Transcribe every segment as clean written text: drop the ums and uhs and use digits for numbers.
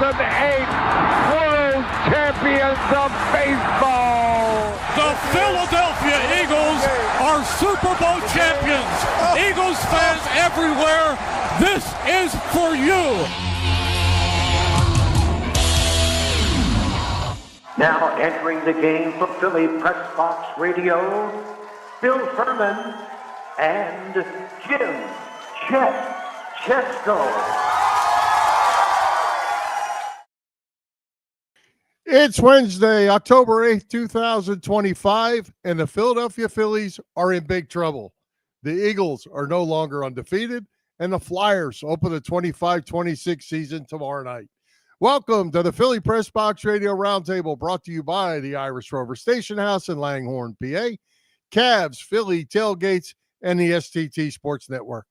World Champions of Baseball. The Philadelphia Eagles are Super Bowl champions. Eagles fans everywhere, this is for you. Now entering the game for Philly Pressbox Radio, Bill Furman and Jim Chet Chesko. It's Wednesday, October 8th, 2025, and the Philadelphia Phillies are in big trouble. The Eagles are no longer undefeated, and the Flyers open the 25-26 season tomorrow night. Welcome to the Philly Pressbox Radio Roundtable, brought to you by the Irish Rover Station House in Langhorne, PA, Cavs, Philly Tailgates, and the STT Sports Network.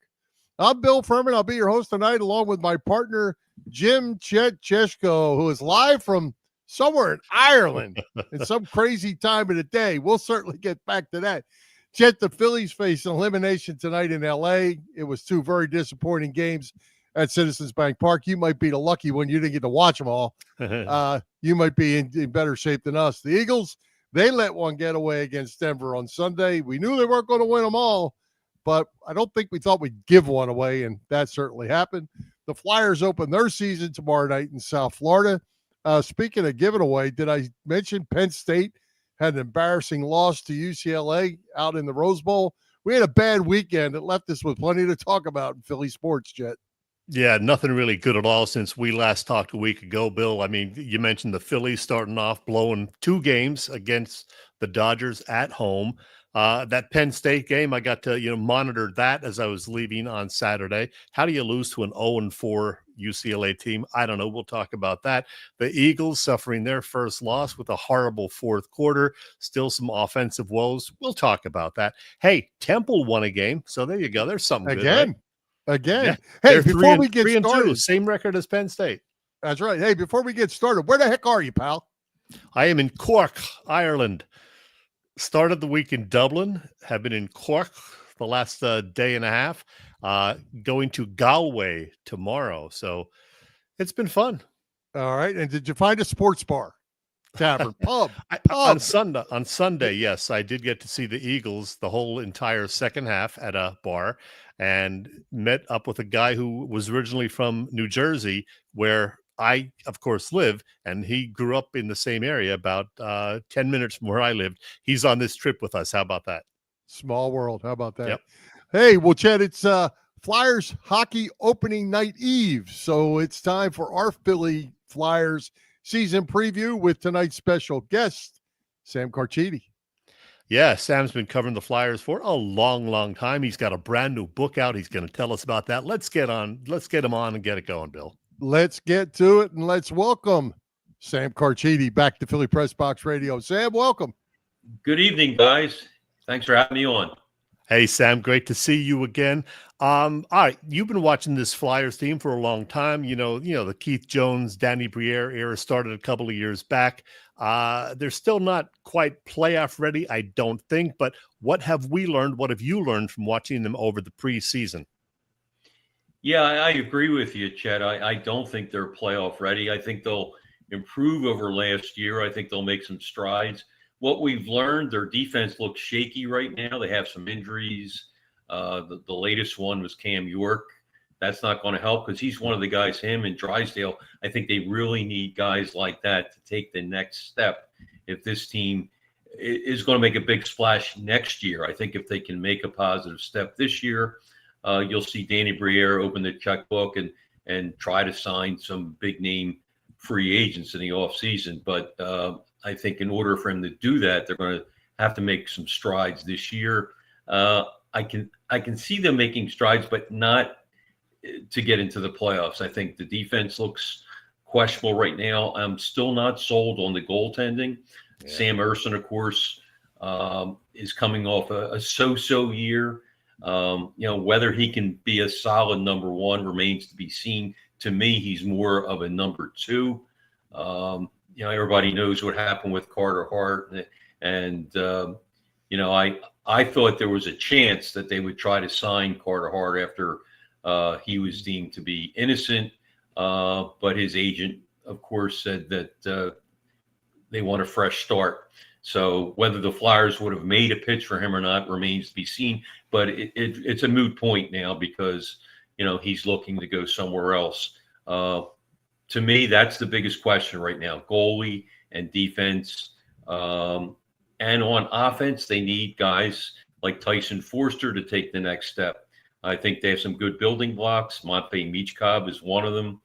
I'm Bill Furman. I'll be your host tonight, along with my partner, Jim Chet Chesko, who is live from somewhere in Ireland at some crazy time of the day. We'll certainly get back to that. Chet, the Phillies face elimination tonight in L.A. It was two very disappointing games at Citizens Bank Park. You might be the lucky one. You didn't get to watch them all. You might be in better shape than us. The Eagles, they let one get away against Denver on Sunday. We knew they weren't going to win them all, but I don't think we thought we'd give one away, and that certainly happened. The Flyers open their season tomorrow night in South Florida. Speaking of giving away, did I mention Penn State had an embarrassing loss to UCLA out in the Rose Bowl? We had a bad weekend that left us with plenty to talk about in Philly sports, Jet. Yeah, nothing really good at all since we last talked a week ago, Bill. I mean, you mentioned the Phillies starting off blowing two games against the Dodgers at home. That Penn State game, I got to monitor that as I was leaving on Saturday. How do you lose to an 0-4 UCLA team? I don't know. We'll talk about that. The Eagles suffering their first loss with a horrible fourth quarter. Still some offensive woes. We'll talk about that. Hey, Temple won a game, so there you go. There's something again. Good, right? Again. Yeah. Hey, before we get 3-2, started, same record as Penn State. That's right. Hey, before we get started, where the heck are you, pal? I am in Cork, Ireland. Started the week in Dublin, have been in Cork the last day and a half, going to Galway tomorrow. So it's been fun. All right. And did you find a sports bar, tavern, pub? On Sunday, yes, I did get to see the Eagles the whole entire second half at a bar and met up with a guy who was originally from New Jersey, where I, of course, live, and he grew up in the same area about 10 minutes from where I lived. He's on this trip with us. How about that? Small world. How about that? Yep. Hey, well, Chad, it's Flyers hockey opening night eve, so it's time for our Philly Flyers season preview with tonight's special guest, Sam Carchidi. Yeah, Sam's been covering the Flyers for a long, long time. He's got a brand new book out. He's going to tell us about that. Let's get him on and get it going, Bill. Let's get to it, and let's welcome Sam Carchidi back to Philly Pressbox Radio. Sam, welcome. Good evening, guys. Thanks for having me on. Hey, Sam, great to see you again. All right, you've been watching this Flyers team for a long time. You know the Keith Jones, Danny Briere era started a couple of years back. They're still not quite playoff ready, I don't think. But what have we learned? What have you learned from watching them over the preseason? Yeah, I agree with you, Chet. I don't think they're playoff ready. I think they'll improve over last year. I think they'll make some strides. What we've learned, their defense looks shaky right now. They have some injuries. The latest one was Cam York. That's not going to help because he's one of the guys, him and Drysdale. I think they really need guys like that to take the next step if this team is going to make a big splash next year. I think if they can make a positive step this year, you'll see Danny Briere open the checkbook and try to sign some big name free agents in the offseason. But I think in order for him to do that, they're going to have to make some strides this year. I can see them making strides, but not to get into the playoffs. I think the defense looks questionable right now. I'm still not sold on the goaltending. Yeah. Sam Ersson, of course, is coming off a so-so year. Whether he can be a solid number one remains to be seen. To me, he's more of a number two. Everybody knows what happened with Carter Hart, and I thought there was a chance that they would try to sign Carter Hart after he was deemed to be innocent, but his agent of course, said that they want a fresh start. So whether the Flyers would have made a pitch for him or not remains to be seen. But it's a moot point now because, he's looking to go somewhere else. To me, that's the biggest question right now, goalie and defense. And on offense, they need guys like Tyson Forster to take the next step. I think they have some good building blocks. Matvei Michkov is one of them.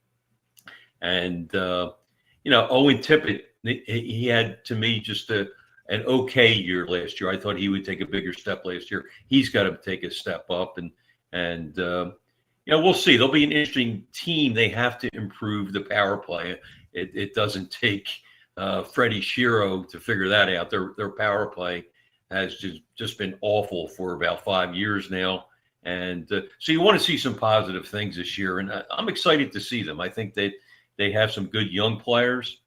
And, Owen Tippett, he had, to me, just an okay year last year. I thought he would take a bigger step last year. He's got to take a step up. And we'll see. They'll be an interesting team. They have to improve the power play. It doesn't take Freddie Shero to figure that out. Their power play has just been awful for about 5 years now. And so you want to see some positive things this year. And I'm excited to see them. I think that they have some good young players.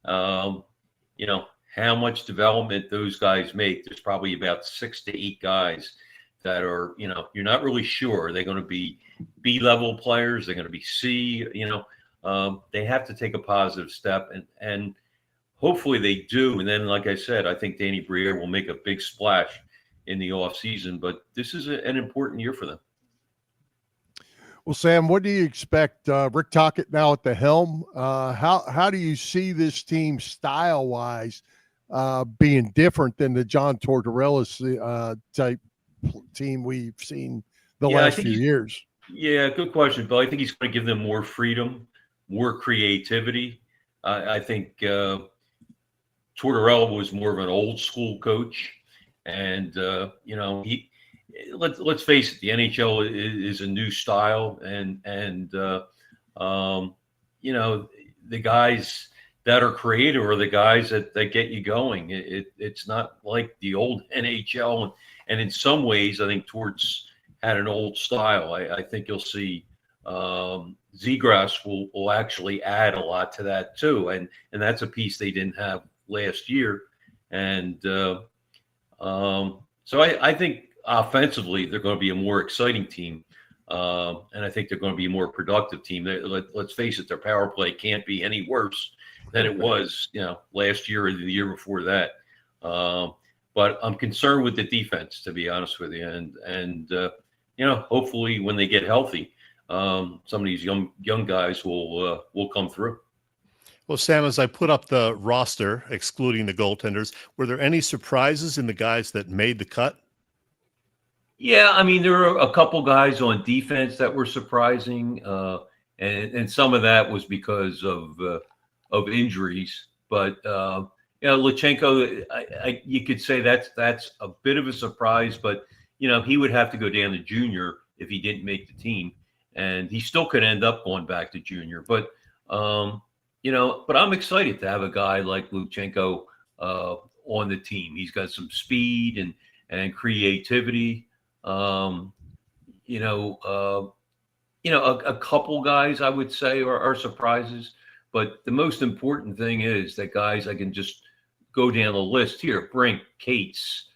How much development those guys make. There's probably about 6 to 8 guys that are, you're not really sure. Are they going to be B-level players? They're going to be C, they have to take a positive step and hopefully they do. And then, like I said, I think Danny Briere will make a big splash in the off season, but this is an important year for them. Well, Sam, what do you expect? Rick Tocchet now at the helm. How do you see this team style-wise being different than the John Tortorella type team we've seen the last few years? Yeah, good question, Bill. I think he's going to give them more freedom, more creativity. I think Tortorella was more of an old school coach, and let's face it, the NHL is a new style, and the guys that are creative are the guys that get you going. It's not like the old NHL, and in some ways, I think Torts had an old style. I think you'll see Zegras will actually add a lot to that too, and that's a piece they didn't have last year, and so I think offensively they're going to be a more exciting team, and I think they're going to be a more productive team. Let's face it, their power play can't be any worse than it was, last year or the year before that. But I'm concerned with the defense, to be honest with you, and hopefully when they get healthy, some of these young guys will come through. Well, Sam, as I put up the roster, excluding the goaltenders, were there any surprises in the guys that made the cut? Yeah, I mean, there were a couple guys on defense that were surprising, and some of that was because of injuries. But Luchenko, you could say that's a bit of a surprise, but he would have to go down to junior if he didn't make the team, and he still could end up going back to junior. But but I'm excited to have a guy like Luchenko on the team. He's got some speed and creativity. A couple guys I would say are surprises, but the most important thing is that guys I can just go down the list here: Brink, Cates,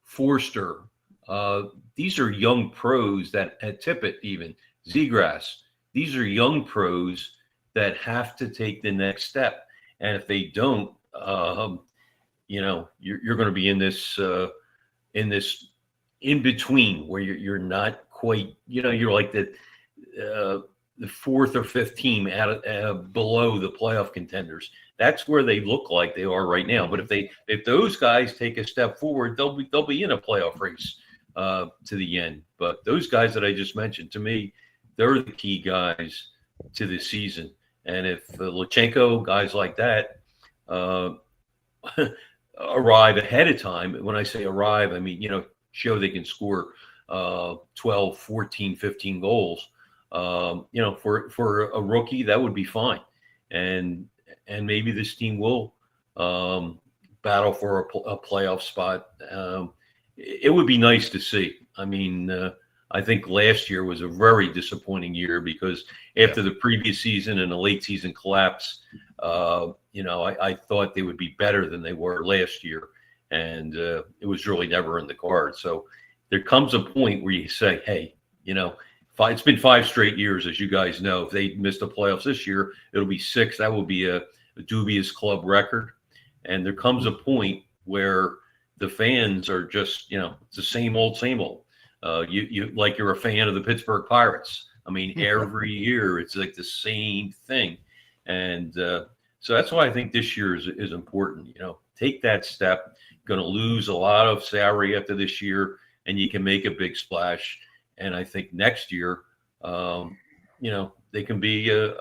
Forster. These are young pros that at Tippett, even Zegras. These are young pros that have to take the next step, and if they don't, you're going to be in this in between where you're not quite, you're like the fourth or fifth team below the playoff contenders. That's where they look like they are right now. But if those guys take a step forward, they'll be in a playoff race to the end. But those guys that I just mentioned, to me, they're the key guys to the season. And if Luchenko, guys like that, arrive ahead of time, when I say arrive, I mean, show they can score 12, 14, 15 goals, for a rookie, that would be fine. And maybe this team will battle for a playoff spot. It would be nice to see. I mean, I think last year was a very disappointing year because after the previous season and the late season collapse, I thought they would be better than they were last year. And it was really never in the cards. So there comes a point where you say, hey, It's been 5 straight years, as you guys know. If they miss the playoffs this year, it'll be 6. That will be a dubious club record. And there comes a point where the fans are just, it's the same old, same old. You like you're a fan of the Pittsburgh Pirates. I mean, every year it's like the same thing. And so that's why I think this year is important. Take that step. Going to lose a lot of salary after this year, and you can make a big splash. And I think next year, they can be a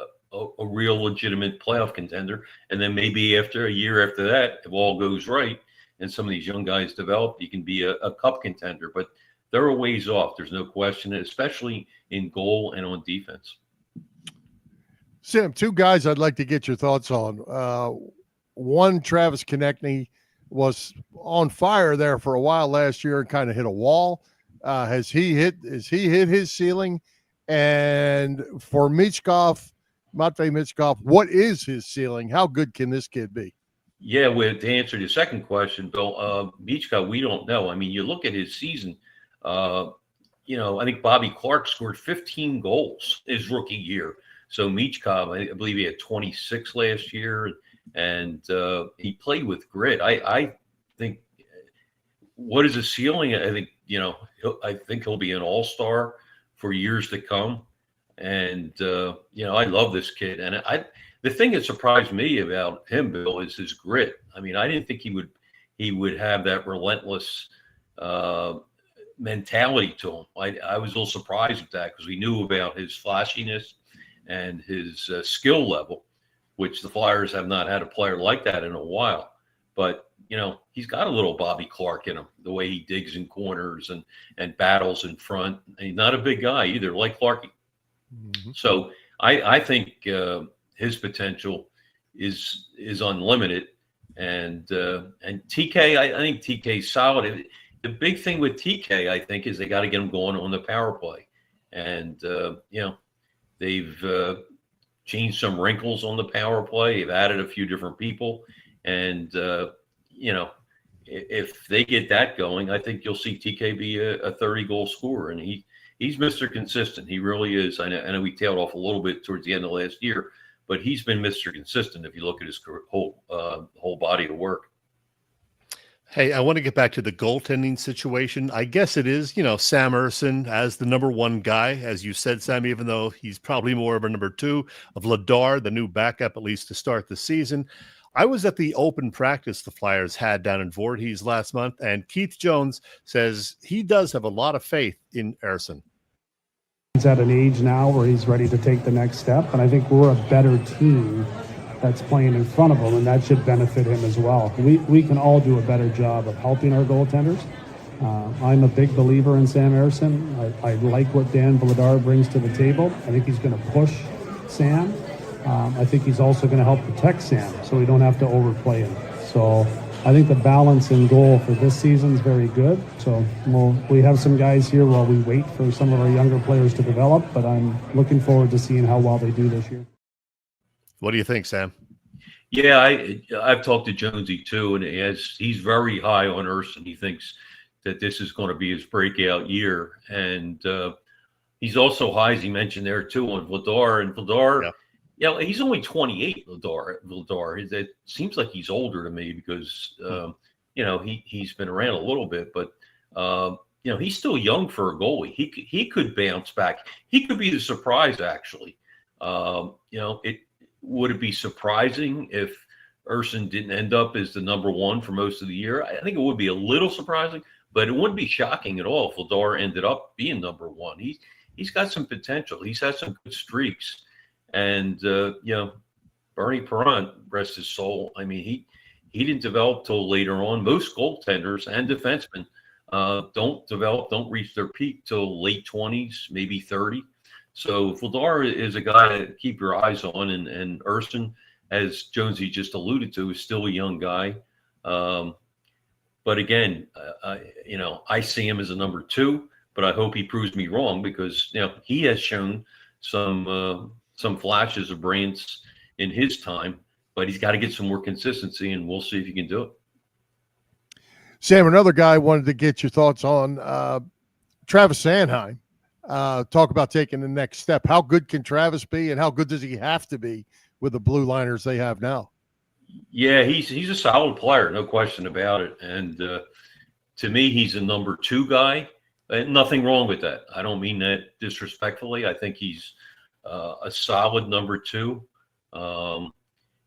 real legitimate playoff contender. And then maybe after a year after that, if all goes right and some of these young guys develop, you can be a cup contender. But they're a ways off. There's no question, especially in goal and on defense. Sam, 2 guys I'd like to get your thoughts on. One, Travis Konechny was on fire there for a while last year and kind of hit a wall. Has he hit his ceiling? And for Matvei Michkov, what is his ceiling? How good can this kid be? Yeah, to answer the second question, Bill, Michkov, we don't know. I mean, you look at his season, I think Bobby Clark scored 15 goals his rookie year. So Michkov, I believe he had 26 last year, and he played with grit. I think, what is his ceiling? I think, I think he'll be an all-star for years to come. And, I love this kid. And the thing that surprised me about him, Bill, is his grit. I mean, I didn't think he would have that relentless mentality to him. I was a little surprised with that because we knew about his flashiness and his skill level, which the Flyers have not had a player like that in a while. But, he's got a little Bobby Clark in him, the way he digs in corners and battles in front. And he's not a big guy either, like Clarkie. Mm-hmm. So I think his potential is unlimited. And TK, I think TK's solid. The big thing with TK, I think, is they got to get him going on the power play. And, they've changed some wrinkles on the power play. They've added a few different people. And, if they get that going, I think you'll see TK be a 30-goal scorer. And he's Mr. Consistent. He really is. I know we tailed off a little bit towards the end of last year, but he's been Mr. Consistent if you look at his whole body of work. Hey, I want to get back to the goaltending situation. I guess it is, Sam Ersson as the number 1 guy, as you said, Sam, even though he's probably more of a number 2 of Vladar, the new backup, at least to start the season. I was at the open practice the Flyers had down in Voorhees last month, and Keith Jones says he does have a lot of faith in Ersson. He's at an age now where he's ready to take the next step, and I think we're a better team that's playing in front of him, and that should benefit him as well. We can all do a better job of helping our goaltenders. I'm a big believer in Sam Ersson. I like what Dan Vladar brings to the table. I think he's going to push Sam. I think he's also going to help protect Sam so we don't have to overplay him. So I think the balance in goal for this season is very good. So we have some guys here while we wait for some of our younger players to develop, but I'm looking forward to seeing how well they do this year. What do you think, Sam? Yeah, I've talked to Jonesy too, and he's very high on Ersson. He thinks that this is going to be his breakout year. And he's also high, as he mentioned there too, on Vladar. And Vladar, he's only 28, Vladar. It seems like he's older to me because, he's been around a little bit. But, he's still young for a goalie. He could bounce back. He could be the surprise, actually. Would it be surprising if Ersson didn't end up as the number 1 for most of the year? I think it would be a little surprising, but it wouldn't be shocking at all if Vladar ended up being number 1. He's got some potential. He's had some good streaks. And, Bernie Parent, rest his soul, I mean, he didn't develop till later on. Most goaltenders and defensemen don't reach their peak till late 20s, maybe 30. So Vladar is a guy to keep your eyes on, and Ersson, as Jonesy just alluded to, is still a young guy. But again, I see him as a number 2, but I hope he proves me wrong because he has shown some flashes of brilliance in his time, but he's got to get some more consistency, and we'll see if he can do it. Sam, another guy I wanted to get your thoughts on, Travis Sanheim. talk about taking the next step. How good can Travis be, and how good does he have to be with the blue liners they have now? Yeah, he's a solid player, no question about it. And to me, he's a number 2 guy. Nothing wrong with that. I don't mean that disrespectfully. I think he's a solid number 2.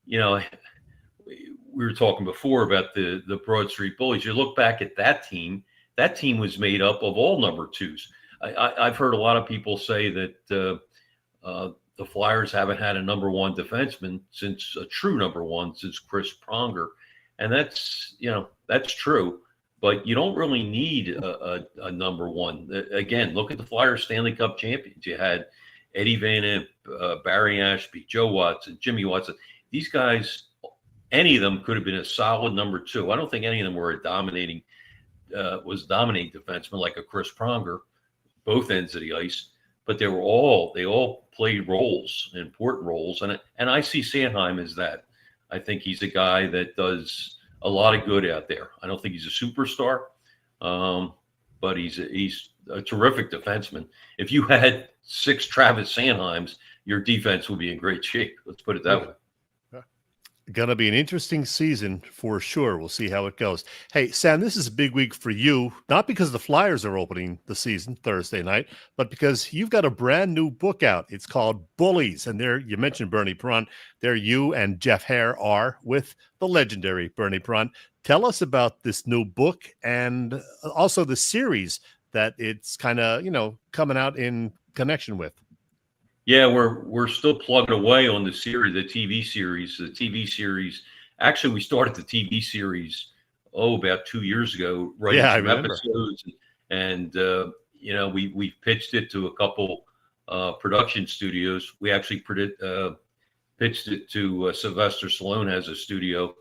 You know, we were talking before about the Broad Street Bullies. You look back at that team was made up of all number 2s. I've heard a lot of people say that the Flyers haven't had a number 1 defenseman since a true number 1 since Chris Pronger. And that's true. But you don't really need a number 1. Again, look at the Flyers Stanley Cup champions. You had Eddie Van Imp, Barry Ashby, Joe Watson, Jimmy Watson. These guys, any of them could have been a solid number 2. I don't think any of them were dominating defenseman like a Chris Pronger, both ends of the ice. But they all played roles, important roles, and I see Sanheim as that. I think he's a guy that does a lot of good out there. I don't think he's a superstar, but he's a terrific defenseman. If you had 6 Travis Sanheims, your defense would be in great shape. Let's put it that way. Going to be an interesting season for sure. We'll see how it goes. Hey, Sam, this is a big week for you, not because the Flyers are opening the season Thursday night, but because you've got a brand new book out. It's called Bullies. And there, you mentioned Bernie Perron. There you and Jeff Hare are with the legendary Bernie Perron. Tell us about this new book and also the series that it's kind of, coming out in connection with. Yeah, we're still plugging away on the series, the TV series. Actually, we started the TV series about 2 years ago, writing some episodes, and we pitched it to a couple production studios. We actually pitched it to Sylvester Stallone has a studio.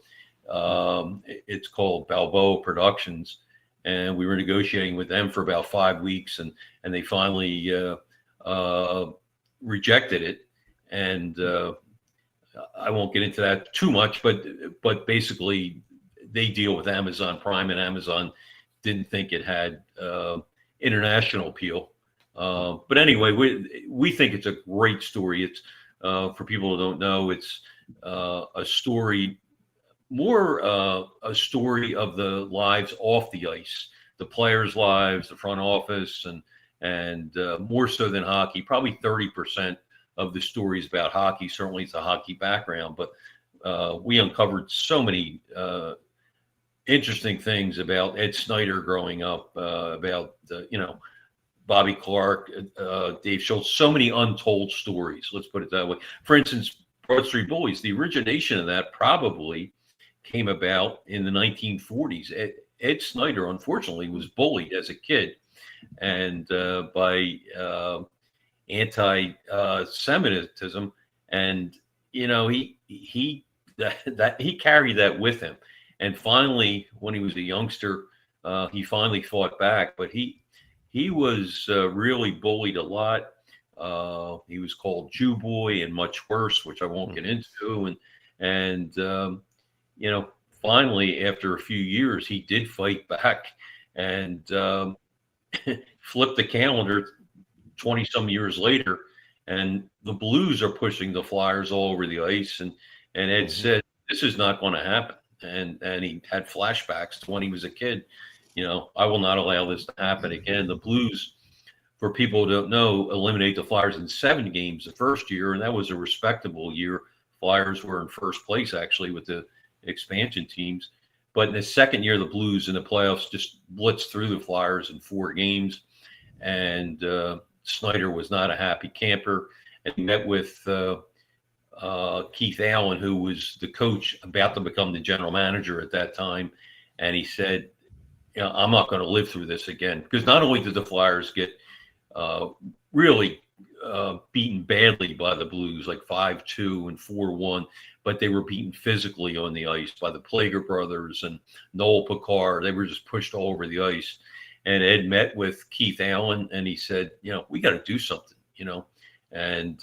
It's called Balboa Productions, and we were negotiating with them for about 5 weeks, and they finally rejected it. And I won't get into that too much, but basically they deal with Amazon Prime, and Amazon didn't think it had international appeal. But anyway, we think it's a great story. It's for people who don't know, it's a story, more a story of the lives off the ice, the players' lives, the front office, and more so than hockey. Probably 30% of the stories about hockey. Certainly it's a hockey background, but we uncovered so many interesting things about Ed Snyder growing up, about Bobby Clark, Dave Schultz, so many untold stories. Let's put it that way. For instance, Broad Street Bullies, the origination of that probably came about in the 1940s. Ed Snyder, unfortunately, was bullied as a kid, and by anti-Semitism, and he carried that with him. And finally, when he was a youngster, he finally fought back. But he was really bullied a lot. He was called Jew Boy and much worse, which I won't get into. And finally, after a few years, he did fight back and flipped the calendar 20-some years later. And the Blues are pushing the Flyers all over the ice. And Ed said, this is not going to happen. And he had flashbacks to when he was a kid. I will not allow this to happen again. The Blues, for people who don't know, eliminate the Flyers in 7 games the first year, and that was a respectable year. Flyers were in first place, actually, with the expansion teams. But in the second year, the Blues in the playoffs just blitzed through the Flyers in 4 games. And Snyder was not a happy camper. And he met with Keith Allen, who was the coach, about to become the general manager at that time. And he said, I'm not going to live through this again. Because not only did the Flyers get really beaten badly by the Blues, like 5-2 and 4-1, but they were beaten physically on the ice by the Plager brothers and Noel Picard. They were just pushed all over the ice. And Ed met with Keith Allen, and he said, we got to do something, And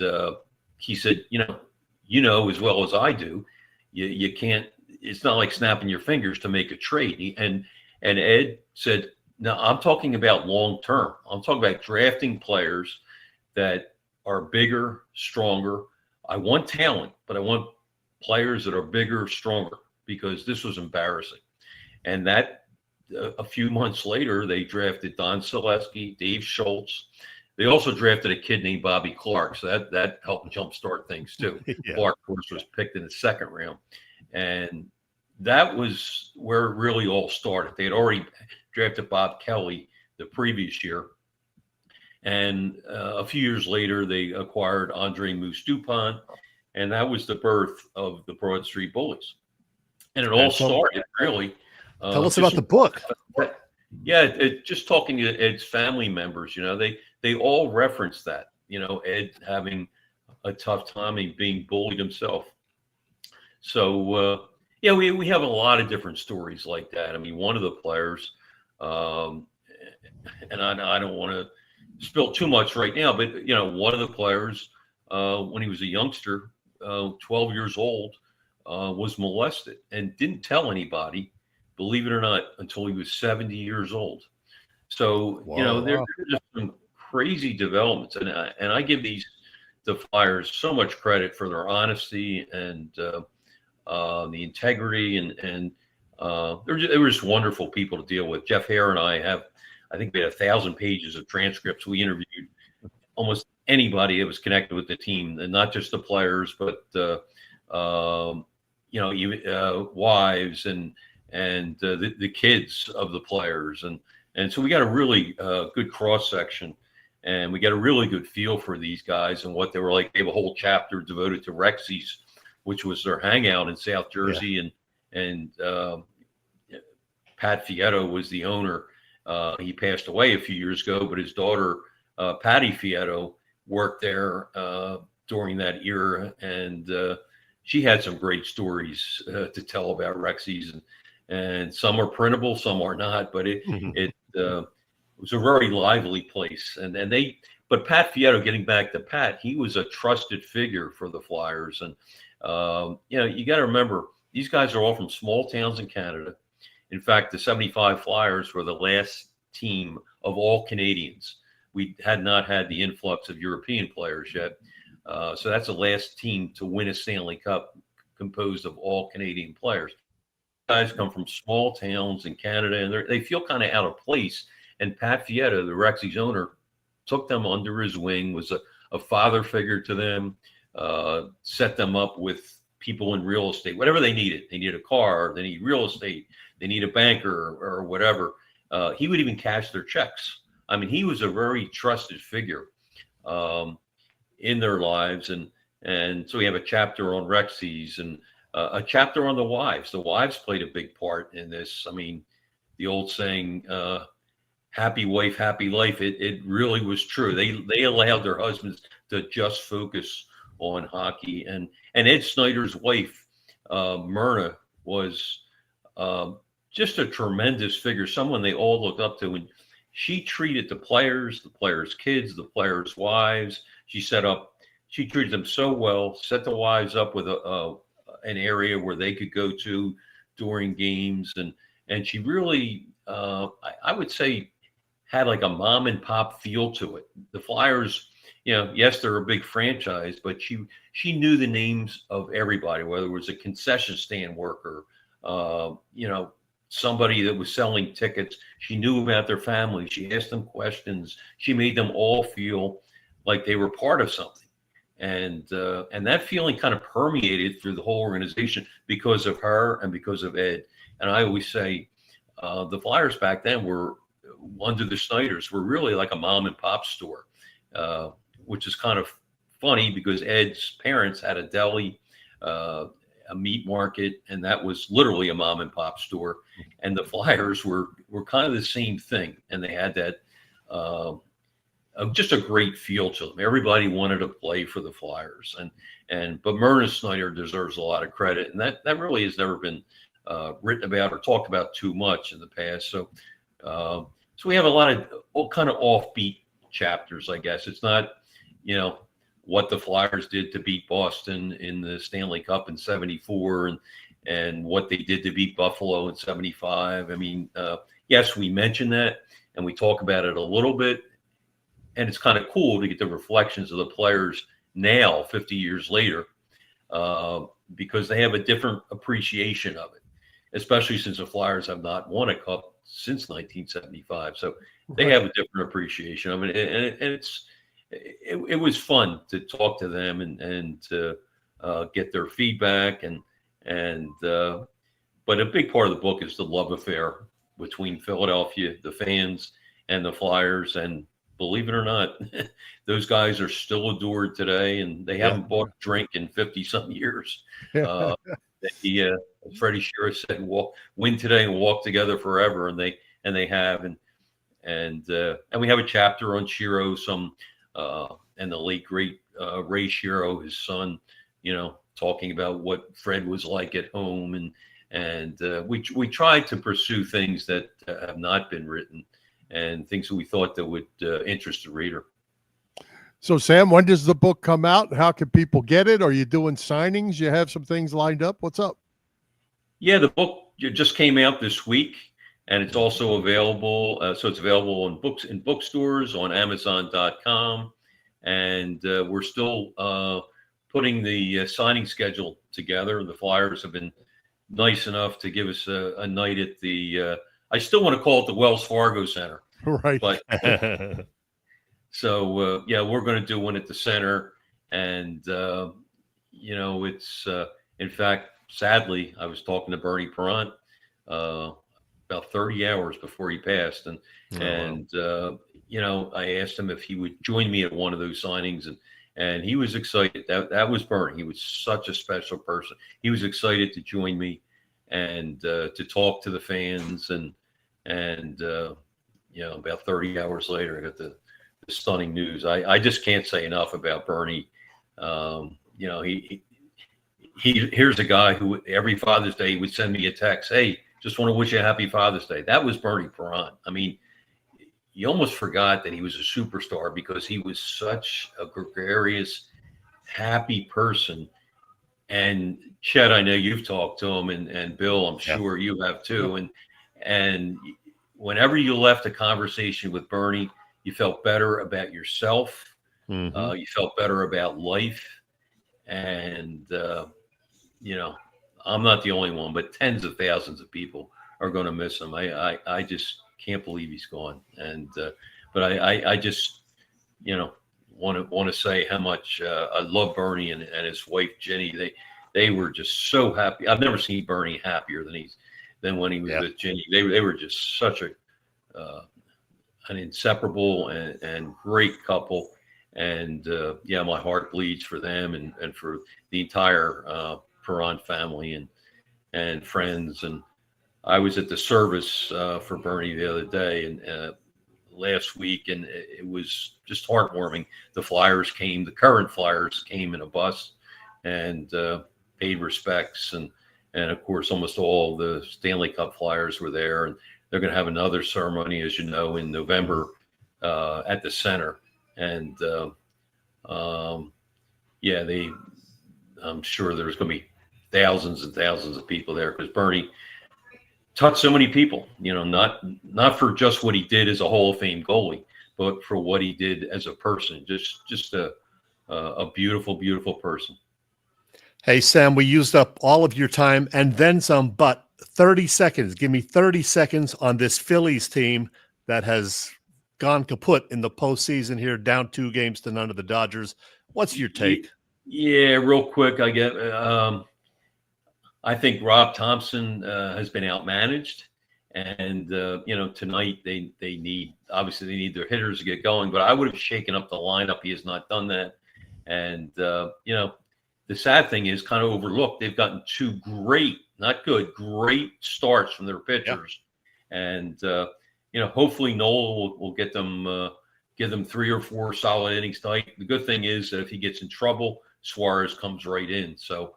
he said, as well as I do, you can't, it's not like snapping your fingers to make a trade. And Ed said, No, I'm talking about long term. I'm talking about drafting players that are bigger, stronger. I want talent, but I want players that are bigger, stronger, because this was embarrassing. And that a few months later, they drafted Don Selesky, Dave Schultz. They also drafted a kid named Bobby Clark, so that helped jumpstart things too. Yeah. Clark, of course, was picked in the second round, and that was where it really all started. They had already drafted Bob Kelly the previous year, and a few years later, they acquired Andre Moose DuPont, and that was the birth of the Broad Street Bullies. And it all started really. Tell us about the book. Yeah, just talking to Ed's family members, they all reference that, Ed having a tough time and being bullied himself. So, we have a lot of different stories like that. I mean, one of the players, and I don't want to spill too much right now, but, one of the players, when he was a youngster, 12 years old, was molested and didn't tell anybody, believe it or not, until he was 70 years old. So, there's just some crazy developments. And I give the Flyers so much credit for their honesty and the integrity. And they were just wonderful people to deal with. Jeff Hare and I think we had 1,000 pages of transcripts. We interviewed almost anybody that was connected with the team, and not just the players, but wives and the kids of the players, and so we got a really good cross section, and we got a really good feel for these guys and what they were like. They have a whole chapter devoted to Rexy's, which was their hangout in South Jersey, and Pat Fietto was the owner. He passed away a few years ago, but his daughter Patty Fietto worked there during that era, and she had some great stories to tell about Rexy's, and some are printable, some are not, but it was a very lively place. But Pat Fietto, getting back to Pat, he was a trusted figure for the Flyers. And, you got to remember, these guys are all from small towns in Canada. In fact, the 75 Flyers were the last team of all Canadians. We had not had the influx of European players yet. So that's the last team to win a Stanley Cup composed of all Canadian players. Guys come from small towns in Canada, and they feel kind of out of place. And Pat Fietto, the Rexy's owner, took them under his wing, was a father figure to them, set them up with people in real estate, whatever they needed. They need a car, they need real estate, they need a banker or whatever. He would even cash their checks. I mean, he was a very trusted figure in their lives. And so we have a chapter on Rexy's and a chapter on the wives. The wives played a big part in this. I mean, the old saying, happy wife, happy life. It really was true. They allowed their husbands to just focus on hockey. And Ed Snyder's wife, Myrna, was just a tremendous figure, someone they all looked up to. And she treated the players' kids, the players' wives. She treated them so well, set the wives up with an area where they could go to during games. And she really, I would say, had like a mom and pop feel to it. The Flyers, yes, they're a big franchise, but she knew the names of everybody, whether it was a concession stand worker, somebody that was selling tickets. She knew about their family. She asked them questions. She made them all feel like they were part of something. And that feeling kind of permeated through the whole organization because of her and because of Ed. And I always say the Flyers back then were, under the Snyders, were really like a mom and pop store, which is kind of funny because Ed's parents had a deli, a meat market, and that was literally a mom and pop store. And the Flyers were kind of the same thing. And they had that just a great feel to them. Everybody wanted to play for the Flyers. But Myrna Snyder deserves a lot of credit. And that really has never been written about or talked about too much in the past. So we have a lot of all kind of offbeat chapters, I guess. It's not, what the Flyers did to beat Boston in the Stanley Cup in '74 and what they did to beat Buffalo in '75. I mean, yes, we mention that and we talk about it a little bit. And it's kind of cool to get the reflections of the players now, 50 years later, because they have a different appreciation of it, especially since the Flyers have not won a cup since 1975. So they have a different appreciation of it. And it was fun to talk to them and to get their feedback. But a big part of the book is the love affair between Philadelphia, the fans, and the Flyers. And believe it or not, those guys are still adored today, and they haven't bought a drink in 50-something years. Freddie Shearer said, "Win today and walk together forever," and they have. And we have a chapter on Shiro, and the late great Ray Shiro, his son, talking about what Fred was like at home, and we tried to pursue things that have not been written, and things that we thought that would interest the reader. So, Sam, when does the book come out? How can people get it? Are you doing signings? You have some things lined up? What's up? Yeah, the book just came out this week, and it's also available. So it's available in bookstores, on Amazon.com, and we're still putting the signing schedule together. The Flyers have been nice enough to give us a night at the I still want to call it the Wells Fargo Center. Right. But so, we're going to do one at the center. And, it's, in fact, sadly, I was talking to Bernie Perrant about 30 hours before he passed. I asked him if he would join me at one of those signings. And he was excited. That was Bernie. He was such a special person. He was excited to join me and to talk to the fans. And about 30 hours later, I got the stunning news. I just can't say enough about Bernie. Here's a guy who every Father's Day would send me a text. "Hey, just want to wish you a happy Father's Day." That was Bernie Perrant. I mean, you almost forgot that he was a superstar because he was such a gregarious, happy person. And Chet, I know you've talked to him, and Bill, I'm sure you have too. And whenever you left a conversation with Bernie, you felt better about yourself. Mm-hmm. You felt better about life. And, I'm not the only one, but tens of thousands of people are going to miss him. I just can't believe he's gone. And, but I just, want to say how much I love Bernie and his wife, Jenny. They were just so happy. I've never seen Bernie happier than when he was with Jenny. They were just such an inseparable and great couple. And my heart bleeds for them and for the entire Perrant family and friends. And I was at the service for Bernie the other day and last week, and it was just heartwarming. The current Flyers came in a bus and paid respects, and of course almost all the Stanley Cup Flyers were there, and they're going to have another ceremony, as you know, in November at the center. And I'm sure there's going to be thousands and thousands of people there because Bernie touched so many people, not for just what he did as a Hall of Fame goalie, but for what he did as a person. Just a beautiful, beautiful person. Hey, Sam, we used up all of your time and then some, but 30 seconds. Give me 30 seconds on this Phillies team that has gone kaput in the postseason here, down 2 games to none of the Dodgers. What's your take? Yeah, real quick, I think Rob Thompson has been outmanaged, and tonight they need their hitters to get going. But I would have shaken up the lineup. He has not done that, and the sad thing is kind of overlooked. They've gotten 2 great starts from their pitchers, and hopefully Noel will get them give them 3 or 4 solid innings tonight. The good thing is that if he gets in trouble, Suarez comes right in. So.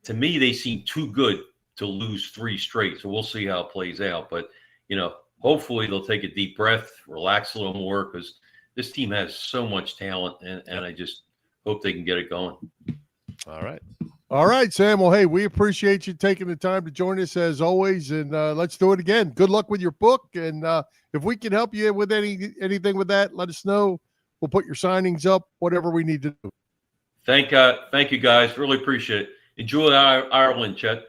To me, they seem too good to lose 3 straight. So we'll see how it plays out. But, hopefully they'll take a deep breath, relax a little more, because this team has so much talent, and I just hope they can get it going. All right. All right, Sam. Well, hey, we appreciate you taking the time to join us as always, and let's do it again. Good luck with your book, and if we can help you with anything with that, let us know. We'll put your signings up, whatever we need to do. Thank you, guys. Really appreciate it. Enjoy Ireland, Chet.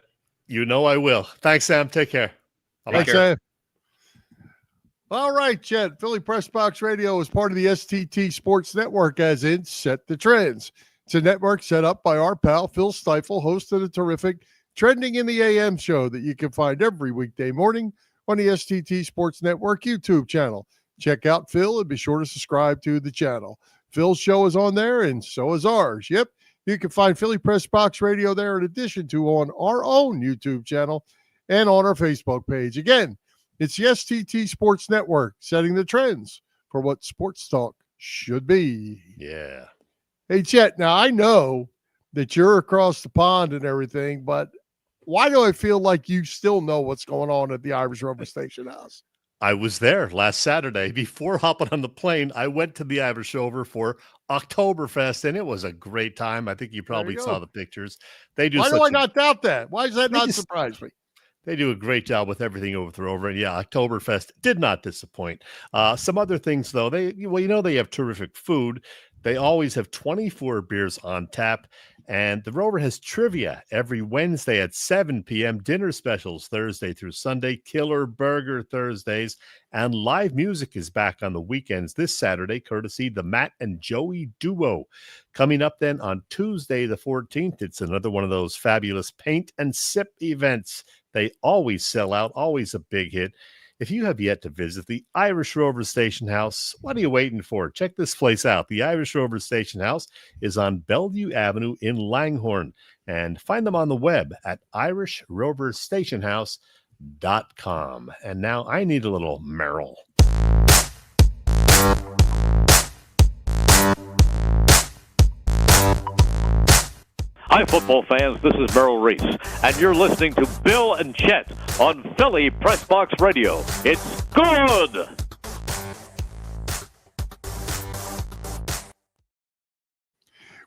You know I will. Thanks, Sam. Take care. Thanks, Sam. All right, Chet. Philly Pressbox Radio is part of the STT Sports Network, as in Set the Trends. It's a network set up by our pal Phil Stiefel, host of the terrific Trending in the AM show that you can find every weekday morning on the STT Sports Network YouTube channel. Check out Phil and be sure to subscribe to the channel. Phil's show is on there, and so is ours. Yep, you can find Philly Pressbox Radio there in addition to on our own YouTube channel and on our Facebook page. Again, it's the STT Sports Network, setting the trends for what sports talk should be. Yeah. Hey, Chet, now I know that you're across the pond and everything, but why do I feel like you still know what's going on at the Irish Rover Station House? I was there last Saturday. Before hopping on the plane, I went to the Irish Rover for Oktoberfest, and it was a great time. I think you probably saw the pictures. They do. Why do I not doubt that? Why does that not surprise me? They do a great job with everything over the Rover. And yeah, Oktoberfest did not disappoint. Some other things, though. They have terrific food. They always have 24 beers on tap. And the Rover has trivia every Wednesday at 7 p.m., dinner specials Thursday through Sunday, killer burger Thursdays, and live music is back on the weekends this Saturday, courtesy the Matt and Joey Duo. Coming up then on Tuesday the 14th, it's another one of those fabulous paint and sip events. They always sell out, always a big hit. If you have yet to visit the Irish Rover Station House, what are you waiting for? Check this place out. The Irish Rover Station House is on Bellevue Avenue in Langhorne. And find them on the web at irishroverstationhouse.com. And now I need a little Merrill. Hi, football fans. This is Merrill Reese, and you're listening to Bill and Chet on Philly Pressbox Radio. It's good!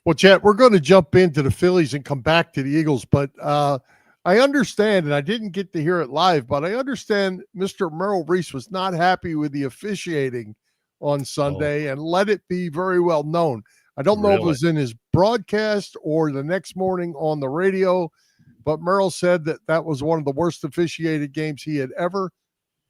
Well, Chet, we're going to jump into the Phillies and come back to the Eagles, but I understand, and I didn't get to hear it live, but I understand Mr. Merrill Reese was not happy with the officiating on Sunday and let it be very well known. I don't know if it was in his broadcast or the next morning on the radio, but Merrill said that was one of the worst officiated games he had ever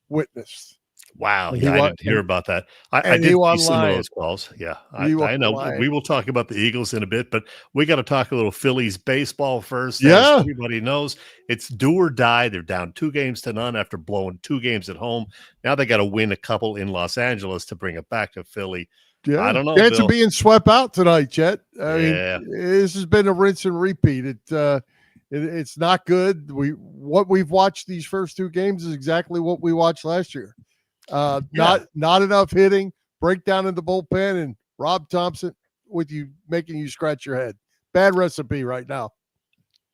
witnessed. Wow. Yeah, I didn't hear about that. I did see some of those calls. Yeah, I know. We will talk about the Eagles in a bit, but we got to talk a little Phillies baseball first. Yeah. As everybody knows, it's do or die. They're down 2-0 after blowing 2 games at home. Now they got to win a couple in Los Angeles to bring it back to Philly. Yeah, I don't know. Chance of being swept out tonight, Chet. I mean, this has been a rinse and repeat. It's not good. What we've watched these first 2 games is exactly what we watched last year. Not enough hitting, breakdown in the bullpen, and Rob Thompson making you scratch your head. Bad recipe right now.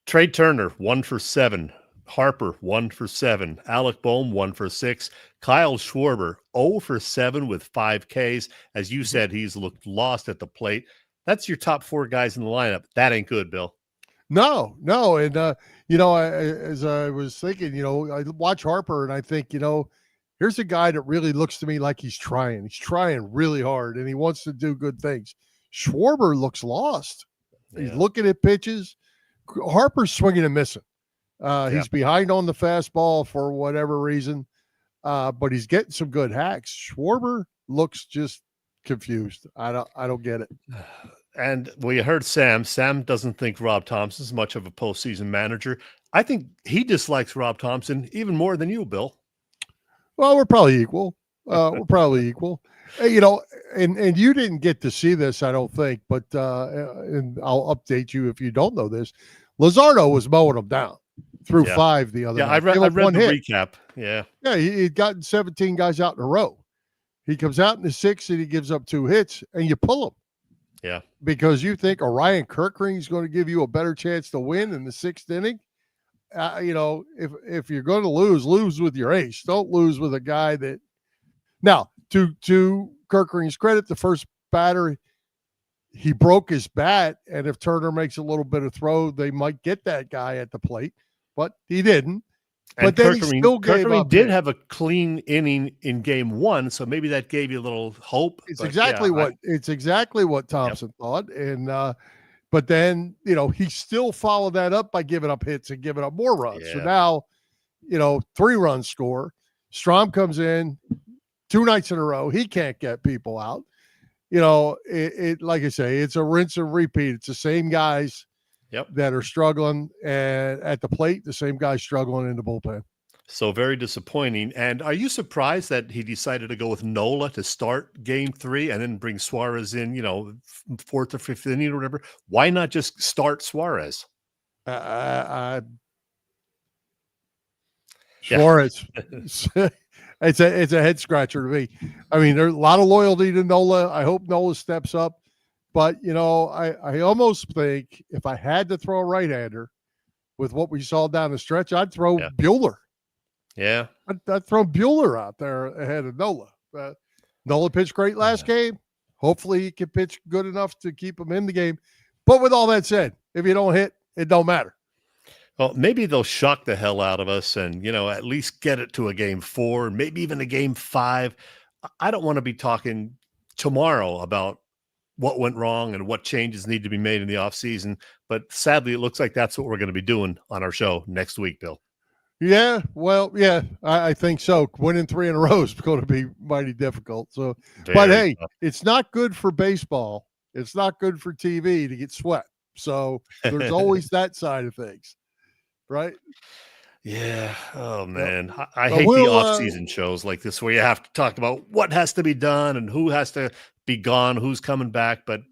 Trey Turner 1 for 7. Harper 1 for 7. Alec Boehm 1 for 6. Kyle Schwarber 0 for 7 with 5 Ks. As you said, he's looked lost at the plate. That's your top 4 guys in the lineup. That ain't good, Bill. No. And, as I was thinking, I watch Harper and I think, here's a guy that really looks to me like he's trying. He's trying really hard and he wants to do good things. Schwarber looks lost. Yeah. He's looking at pitches. Harper's swinging and missing. He's behind on the fastball for whatever reason, but he's getting some good hacks. Schwarber looks just confused. I don't get it. And we heard Sam. Sam doesn't think Rob Thompson's much of a postseason manager. I think he dislikes Rob Thompson even more than you, Bill. Well, we're probably equal. And you didn't get to see this, I don't think, but and I'll update you if you don't know this. Luzardo was mowing him down through 5 the other night. I read the recap. Yeah, he'd gotten 17 guys out in a row. He comes out in the 6th and he gives up 2 hits, and you pull him. Yeah, because you think Orion Kirkring is going to give you a better chance to win in the 6th inning. If you're going to lose with your ace. Don't lose with a guy that. Now, to Kirkring's credit, the first batter, he broke his bat, and if Turner makes a little bit of throw, they might get that guy at the plate, but he didn't. And But then he still gave up. did have a clean inning in game 1, so maybe that gave you a little hope. It's exactly what Thompson thought. And but then, he still followed that up by giving up hits and giving up more runs. Yeah. So now, 3 runs score. Strom comes in 2 nights in a row. He can't get people out. It like I say, it's a rinse and repeat. It's the same guys that are struggling and at the plate, the same guys struggling in the bullpen. So very disappointing. And are you surprised that he decided to go with Nola to start game 3 and then bring Suarez in, 4th or 5th inning or whatever? Why not just start Suarez? Suarez. It's a head scratcher to me. I mean, there's a lot of loyalty to Nola. I hope Nola steps up. But, I almost think if I had to throw a right-hander with what we saw down the stretch, I'd throw Buehler. Yeah. I'd throw Buehler out there ahead of Nola. Nola pitched great last game. Hopefully he can pitch good enough to keep him in the game. But with all that said, if you don't hit, it don't matter. Well, maybe they'll shock the hell out of us and, at least get it to a game 4, maybe even a game 5. I don't want to be talking tomorrow about what went wrong and what changes need to be made in the offseason. But sadly, it looks like that's what we're going to be doing on our show next week, Bill. Yeah, well, I think so. Winning 3 in a row is going to be mighty difficult. So, but hey, it's not good for baseball. It's not good for TV to get swept. So there's always that side of things, right? Yeah. Oh man, I hate the off-season shows like this where you have to talk about what has to be done and who has to be gone, who's coming back. But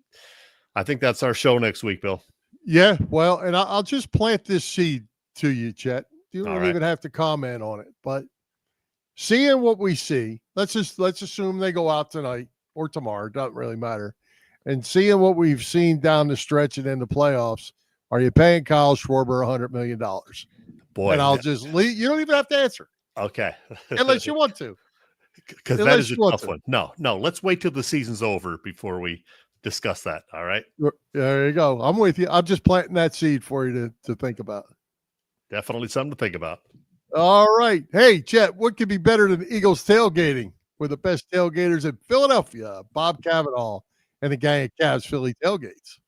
I think that's our show next week, Bill. Yeah. Well, and I'll just plant this seed to you, Chet. You don't even have to comment on it, but seeing what we see, let's assume they go out tonight or tomorrow, doesn't really matter. And seeing what we've seen down the stretch and in the playoffs, are you paying Kyle Schwarber $100 million? Boy, and I'll just leave. You don't even have to answer. Okay. Unless you want to. Because that is a tough one. No, let's wait till the season's over before we discuss that. All right. There you go. I'm with you. I'm just planting that seed for you to think about. Definitely something to think about. All right. Hey, Chet, what could be better than Eagles tailgating? We're the best tailgaters in Philadelphia. Bob Cavanaugh and the gang at Cavs Philly Tailgates.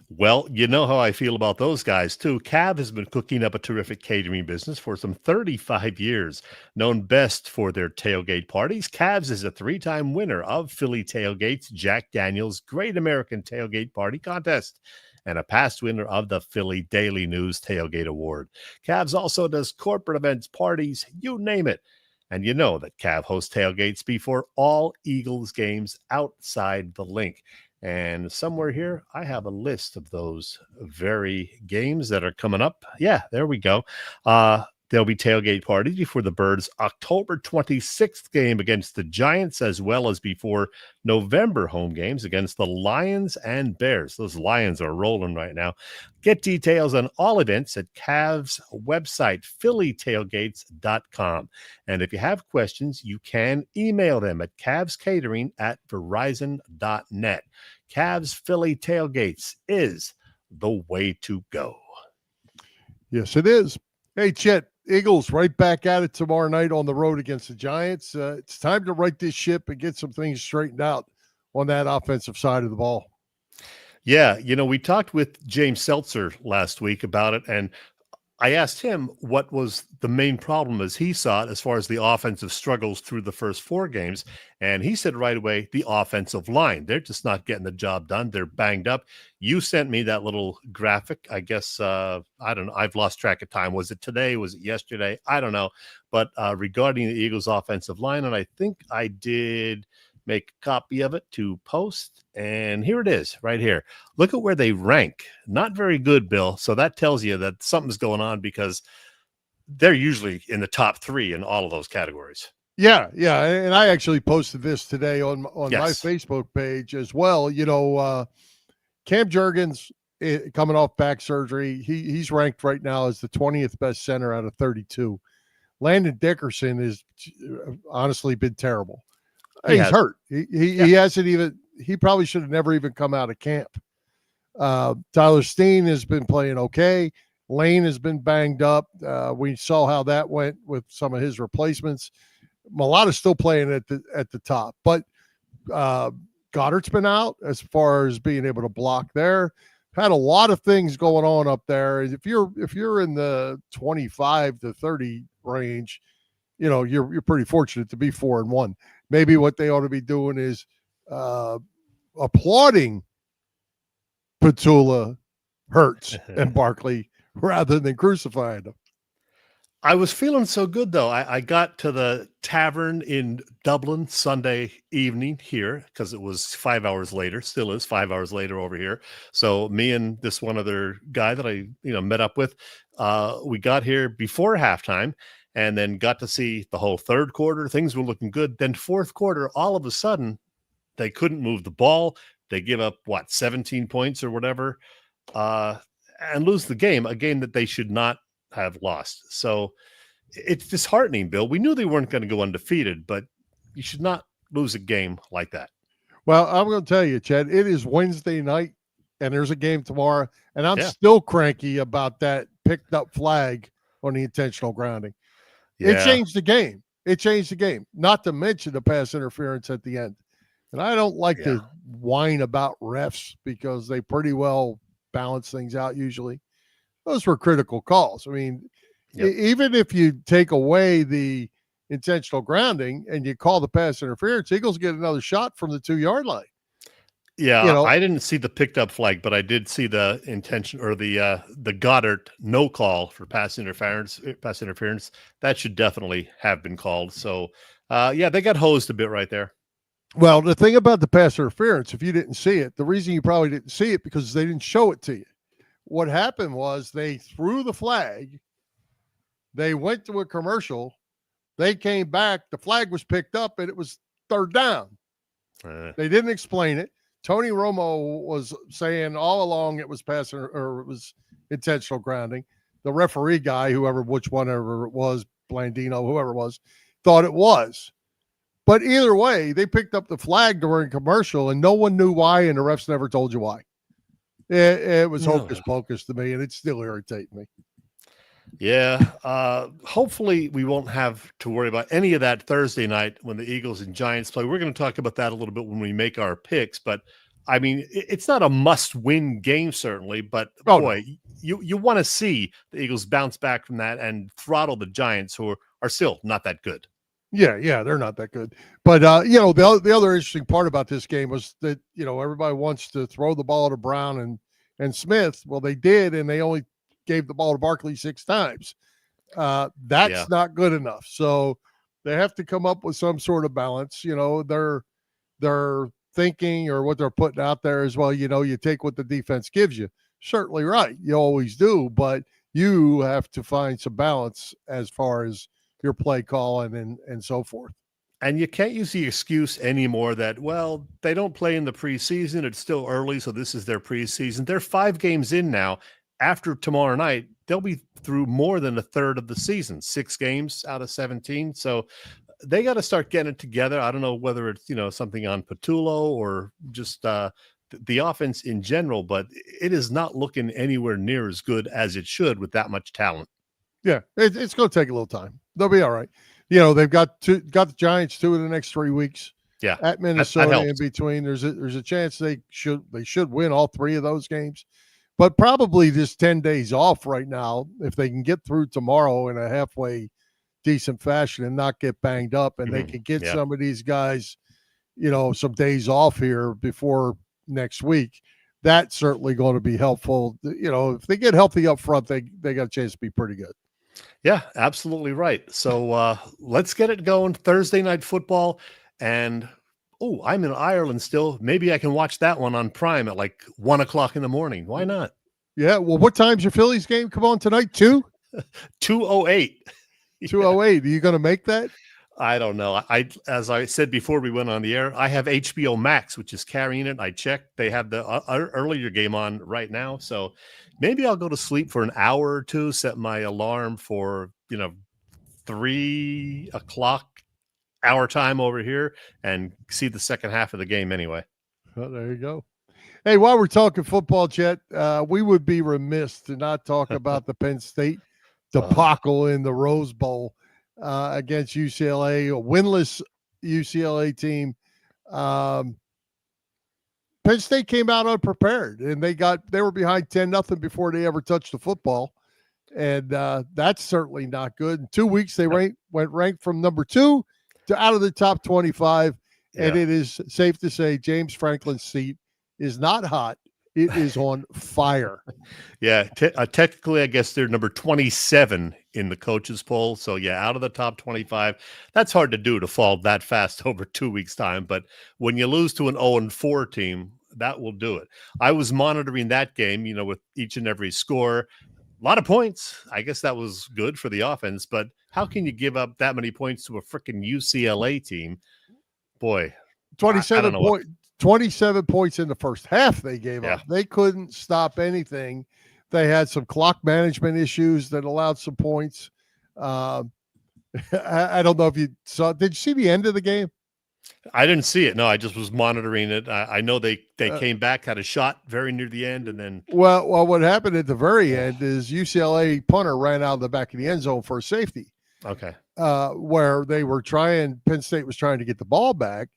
Well, you know how I feel about those guys, too. Cav has been cooking up a terrific catering business for some 35 years. Known best for their tailgate parties, Cavs is a 3-time winner of Philly Tailgate's Jack Daniels Great American Tailgate Party Contest and a past winner of the Philly Daily News Tailgate Award. Cavs also does corporate events, parties, you name it. And you know that Cav hosts tailgates before all Eagles games outside the link. And somewhere here, I have a list of those very games that are coming up. Yeah, there we go. There'll be tailgate parties before the Birds' October 26th game against the Giants, as well as before November home games against the Lions and Bears. Those Lions are rolling right now. Get details on all events at Cavs' website, phillytailgates.com. And if you have questions, you can email them at cavscatering@verizon.net. Cavs Philly Tailgates is the way to go. Yes, it is. Hey, Chet, Eagles right back at it tomorrow night on the road against the Giants. It's time to right this ship and get some things straightened out on that offensive side of the ball. Yeah, we talked with James Seltzer last week about it, and I asked him what was the main problem as he saw it as far as the offensive struggles through the first 4 games. And he said right away, the offensive line. They're just not getting the job done. They're banged up. You sent me that little graphic. I guess, I don't know. I've lost track of time. Was it today? Was it yesterday? I don't know. But regarding the Eagles offensive line, and I think I did make a copy of it to post. And here it is right here. Look at where they rank. Not very good, Bill. So that tells you that something's going on because they're usually in the top 3 in all of those categories. Yeah. And I actually posted this today on my Facebook page as well. Cam Jurgens coming off back surgery. He's ranked right now as the 20th best center out of 32. Landon Dickerson has honestly been terrible. He's hurt. He hasn't even he probably should have never even come out of camp. Tyler Steen has been playing okay. Lane has been banged up. We saw how that went with some of his replacements. Mulata's still playing at the top, but Goddard's been out as far as being able to block there. Had a lot of things going on up there. If you're in the 25 to 30 range, you're pretty fortunate to be 4-1. Maybe what they ought to be doing is applauding Petula, Hurts, and Barkley rather than crucifying them. I was feeling so good, though. I got to the tavern in Dublin Sunday evening here because it was 5 hours later, still is 5 hours later over here. So me and this one other guy that I met up with, we got here before halftime and then got to see the whole third quarter. Things were looking good. Then fourth quarter, all of a sudden, they couldn't move the ball. They give up, 17 points or whatever, and lose the game, a game that they should not have lost. So it's disheartening, Bill. We knew they weren't going to go undefeated, but you should not lose a game like that. Well, I'm going to tell you, Chet, it is Wednesday night and there's a game tomorrow, and I'm still cranky about that picked up flag on the intentional grounding. Yeah. It changed the game. Not to mention the pass interference at the end. And I don't like to whine about refs because they pretty well balance things out usually. Those were critical calls. I mean, even if you take away the intentional grounding and you call the pass interference, Eagles get another shot from the 2-yard line. Yeah, I didn't see the picked up flag, but I did see the intention or the Goddard no call for pass interference. That should definitely have been called. So, they got hosed a bit right there. Well, the thing about the pass interference, if you didn't see it, the reason you probably didn't see it because they didn't show it to you. What happened was they threw the flag. They went to a commercial. They came back. The flag was picked up, and it was third down. They didn't explain it. Tony Romo was saying all along it was or it was intentional grounding. The referee guy, whichever it was, Blandino, whoever it was, thought it was. But either way, they picked up the flag during commercial, and no one knew why, and the refs never told you why. It was hocus pocus to me, and it's still irritating me. Yeah. Hopefully we won't have to worry about any of that Thursday night when the Eagles and Giants play. We're going to talk about that a little bit when we make our picks, but I mean, it's not a must-win game, certainly, but you want to see the Eagles bounce back from that and throttle the Giants, who are still not that good. Yeah, they're not that good. But, the other interesting part about this game was that, everybody wants to throw the ball to Brown and Smith. Well, they did, and they only gave the ball to Barkley 6 times. That's not good enough. So they have to come up with some sort of balance. They're thinking or what they're putting out there as well. You take what the defense gives you. Certainly right. You always do, but you have to find some balance as far as your play calling and so forth. And you can't use the excuse anymore that, they don't play in the preseason. It's still early, so this is their preseason. They're 5 games in now. After tomorrow night, they'll be through more than a third of the season, 6 games out of 17. So they got to start getting it together. I don't know whether it's, something on Petullo or just the offense in general, but it is not looking anywhere near as good as it should with that much talent. Yeah, it's going to take a little time. They'll be all right. They've got the Giants 2 in the next 3 weeks. Yeah, at Minnesota in between. There's a chance they should win all 3 of those games, but probably just 10 days off right now if they can get through tomorrow in a halfway decent fashion and not get banged up, and they can get some of these guys, some days off here before next week. That's certainly going to be helpful. If they get healthy up front, they got a chance to be pretty good. Yeah, absolutely right. So let's get it going. Thursday night football. And, I'm in Ireland still. Maybe I can watch that one on Prime at 1:00 in the morning. Why not? Yeah. Well, what time's your Phillies game come on tonight? 2? 2:08. 2:08. Are you going to make that? I don't know. As I said before we went on the air, I have HBO Max, which is carrying it. I checked. They have the earlier game on right now. So maybe I'll go to sleep for an hour or 2, set my alarm for, 3:00 our time over here and see the second half of the game anyway. Oh, there you go. Hey, while we're talking football, Chet, we would be remiss to not talk about the Penn State debacle in the Rose Bowl against UCLA, a winless UCLA team. Penn State came out unprepared, and they were behind 10-0 before they ever touched the football, and that's certainly not good. In 2 weeks, they went ranked from number 2 to out of the top 25, and it is safe to say James Franklin's seat is not hot. It is on fire. Yeah, technically, I guess they're number 27 in the coaches poll. So, out of the top 25. That's hard to do, to fall that fast over 2 weeks' time. But when you lose to an 0-4 team, that will do it. I was monitoring that game, with each and every score. A lot of points. I guess that was good for the offense. But how can you give up that many points to a freaking UCLA team? Boy, 27 points in the first half they gave up. They couldn't stop anything. They had some clock management issues that allowed some points. I don't know if you saw. Did you see the end of the game? I didn't see it. No, I just was monitoring it. I know they came back, had a shot very near the end, and then. Well, what happened at the very end is UCLA punter ran out of the back of the end zone for a safety. Okay. Where they were Penn State was trying to get the ball back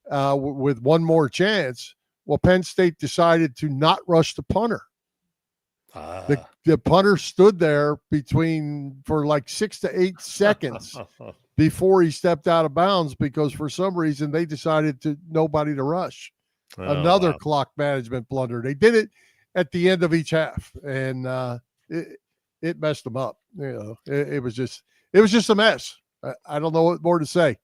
with one more chance. Well, Penn State decided to not rush the punter. The punter stood there for like 6 to 8 seconds before he stepped out of bounds because for some reason they decided nobody to rush. Another clock management blunder. They did it at the end of each half, and it messed them up. It was just a mess. I don't know what more to say.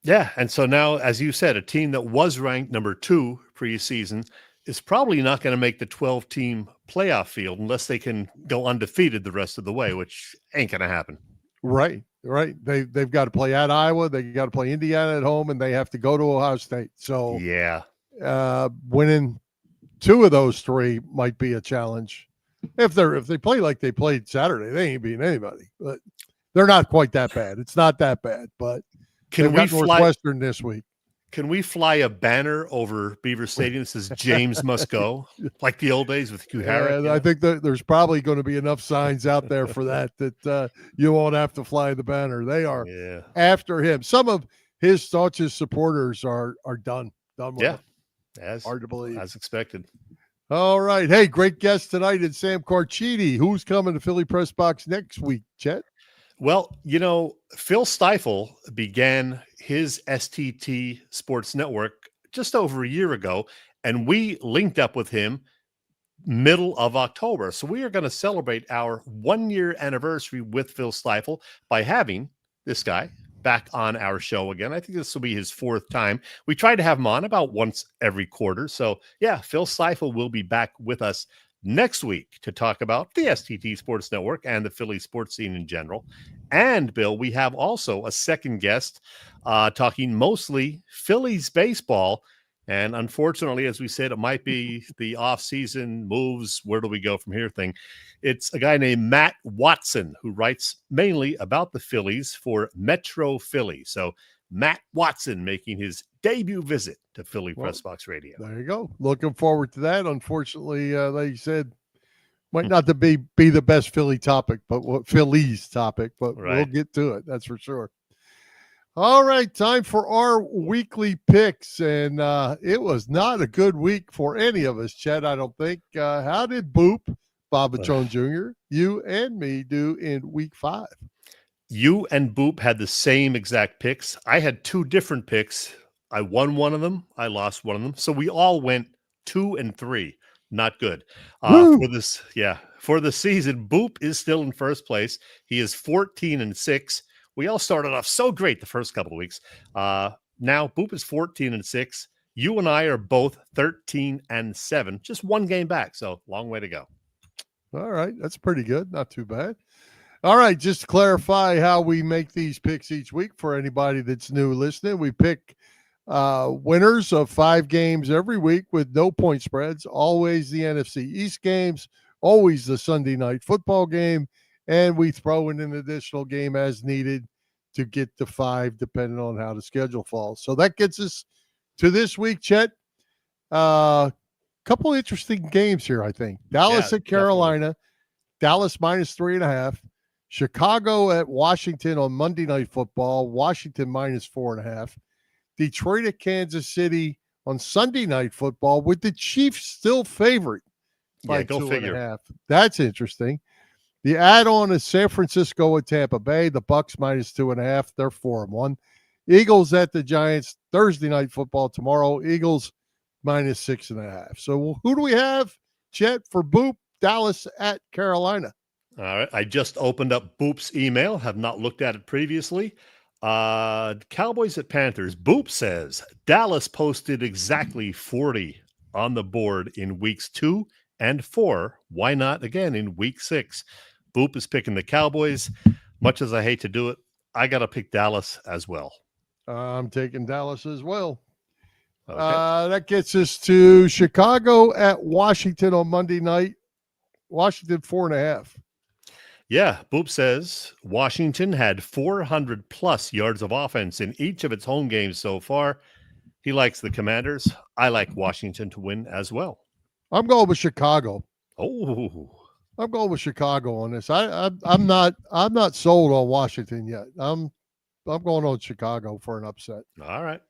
Yeah, and so now, as you said, a team that was ranked number 2 preseason is probably not going to make the 12-team playoff field unless they can go undefeated the rest of the way, which ain't going to happen. Right. They've got to play at Iowa, they got to play Indiana at home, and they have to go to Ohio State. So winning 2 of those 3 might be a challenge. If they play like they played Saturday, they ain't beating anybody. But they're not quite that bad. It's not that bad, but can we fly Northwestern this week? Can we fly a banner over Beaver Stadium that says James must go, like the old days with Hugh Harris? I think that there's probably going to be enough signs out there for that you won't have to fly the banner. They are after him. Some of his staunchest supporters are done with him. Hard to believe. As expected. All right. Hey, great guest tonight is Sam Carchidi. Who's coming to Philly Press Box next week, Chet? Well, Phil Steifel began his STT Sports Network just over a year ago, and we linked up with him middle of October. So we are going to celebrate our 1-year anniversary with Phil Steifel by having this guy back on our show again. I think this will be his 4th time. We try to have him on about once every quarter. So, Phil Steifel will be back with us next week to talk about the STT Sports Network and the Philly sports scene in general. And, Bill, we have also a second guest talking mostly Phillies baseball. And unfortunately, as we said, it might be the off-season moves, where do we go from here thing. It's a guy named Matt Watson who writes mainly about the Phillies for Metro Philly. So Matt Watson making his debut visit to Philly Pressbox Radio. There you go. Looking forward to that. Unfortunately, they said might not to be the best Philly topic, but Phillies topic, but we'll get to it. That's for sure. All right, time for our weekly picks, and it was not a good week for any of us, Chet, I don't think. How did Boop, Babatron Jr., you and me do in week 5? You and Boop had the same exact picks. I had 2 different picks. I won one of them. I lost one of them. So we all went 2 and 3. Not good. For the season, Boop is still in first place. He is 14 and 6. We all started off so great the first couple of weeks. Now Boop is 14 and 6. You and I are both 13 and 7. Just 1 game back. So long way to go. All right. That's pretty good. Not too bad. All right. Just to clarify how we make these picks each week for anybody that's new listening, we pick winners of 5 games every week with no point spreads, always the NFC East games, always the Sunday night football game, and we throw in an additional game as needed to get to 5 depending on how the schedule falls. So that gets us to this week, Chet. Couple interesting games here, I think. Dallas at Carolina. Definitely. Dallas -3.5. Chicago at Washington on Monday Night Football. Washington -4.5. Detroit at Kansas City on Sunday Night Football with the Chiefs still favored by 2.5. That's interesting. The add-on is San Francisco at Tampa Bay. The Bucks -2.5. They're 4-1. Eagles at the Giants Thursday Night Football tomorrow. Eagles -6.5. So who do we have, Chet, for Boop? Dallas at Carolina. All right. I just opened up Boop's email. Have not looked at it previously. Cowboys at Panthers. Boop says Dallas posted exactly 40 on the board in weeks 2 and 4. Why not again in week 6? Boop is picking the Cowboys. Much as I hate to do it, I got to pick Dallas as well. I'm taking Dallas as well. Okay. That gets us to Chicago at Washington on Monday night. Washington 4.5. Yeah, Boop says Washington had 400 plus yards of offense in each of its home games so far. He likes the Commanders. I like Washington to win as well. I'm going with Chicago. Oh, I'm going with Chicago on this. I'm not sold on Washington yet. I'm going on Chicago for an upset. All right.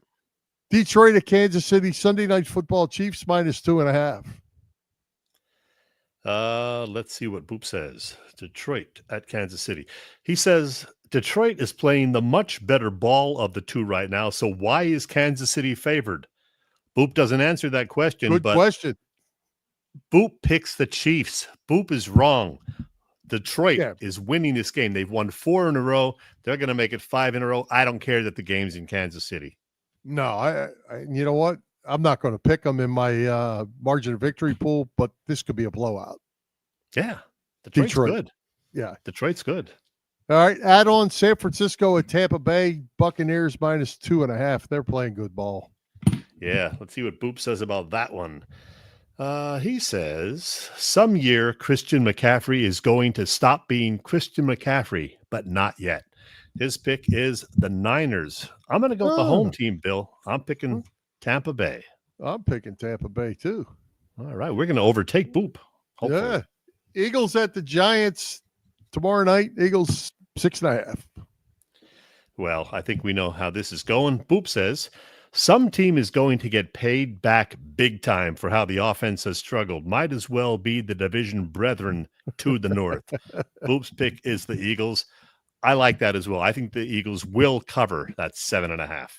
Detroit at Kansas City Sunday Night Football. Chiefs -2.5. Let's see what Boop says. Detroit at Kansas City. He says Detroit is playing the much better ball of the two right now. So why is Kansas City favored? Boop doesn't answer that question. Good question. Boop picks the Chiefs. Boop is wrong. Detroit is winning this game. They've won 4 in a row. They're going to make it 5 in a row. I don't care that the game's in Kansas City. No, I you know what? I'm not going to pick them in my margin of victory pool, but this could be a blowout. Yeah. Detroit's good. Yeah. Detroit's good. All right. Add on San Francisco at Tampa Bay. Buccaneers -2.5. They're playing good ball. Yeah. Let's see what Boop says about that one. He says, some year Christian McCaffrey is going to stop being Christian McCaffrey, but not yet. His pick is the Niners. I'm going to go with the home team, Bill. I'm picking Tampa Bay. I'm picking Tampa Bay, too. All right. We're going to overtake Boop. Hopefully. Yeah. Eagles at the Giants tomorrow night. Eagles 6.5. Well, I think we know how this is going. Boop says, some team is going to get paid back big time for how the offense has struggled. Might as well be the division brethren to the north. Boop's pick is the Eagles. I like that as well. I think the Eagles will cover that 7.5.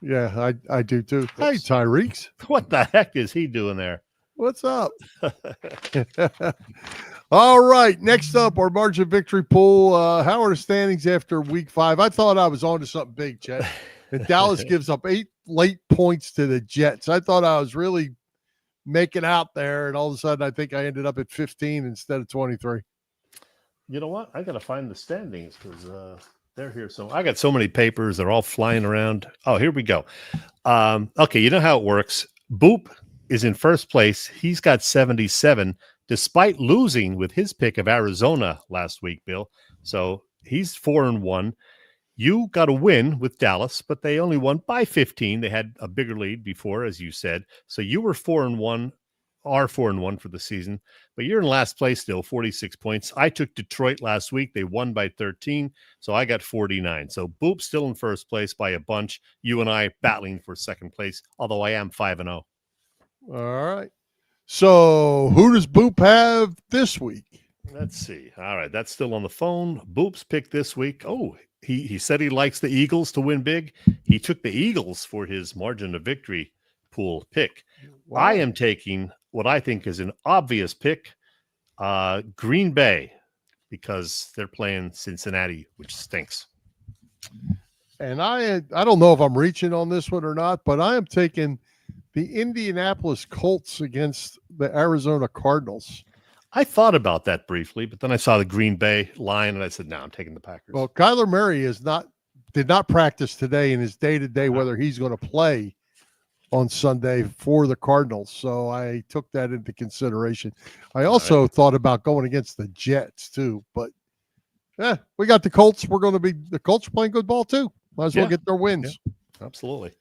Yeah, I do too. Hey, Tyreek. What the heck is he doing there? What's up? All right. Next up, our margin victory pool. How are the standings after week 5? I thought I was on to something big, Chet. And Dallas gives up 8 late points to the Jets. I thought I was really making out there, and all of a sudden I think I ended up at 15 instead of 23. You know what? I got to find the standings because they're here. So I got so many papers. They're all flying around. Oh, here we go. Okay, you know how it works. Boop is in first place. He's got 77, despite losing with his pick of Arizona last week, Bill. So he's 4-1. You got a win with Dallas, but they only won by 15. They had a bigger lead before, as you said. So you were 4-1, are 4-1 for the season, but you're in last place still, 46 points. I took Detroit last week. They won by 13, so I got 49. So Boop's still in first place by a bunch. You and I battling for second place, although I am 5-0. All right. So who does Boop have this week? Let's see. All right, that's still on the phone. Boop's pick this week. Oh, he said he likes the Eagles to win big. He took the Eagles for his margin of victory pool pick. Wow. I am taking what I think is an obvious pick, Green Bay, because they're playing Cincinnati, which stinks. And I don't know if I'm reaching on this one or not, but I am taking the Indianapolis Colts against the Arizona Cardinals. I thought about that briefly, but then I saw the Green Bay line, and I said, no, I'm taking the Packers. Well, Kyler Murray did not practice today in his day-to-day whether he's going to play on Sunday for the Cardinals. So I took that into consideration. I also thought about going against the Jets too, but we got the Colts. The Colts are playing good ball too. Might as well get their wins. Yeah, absolutely.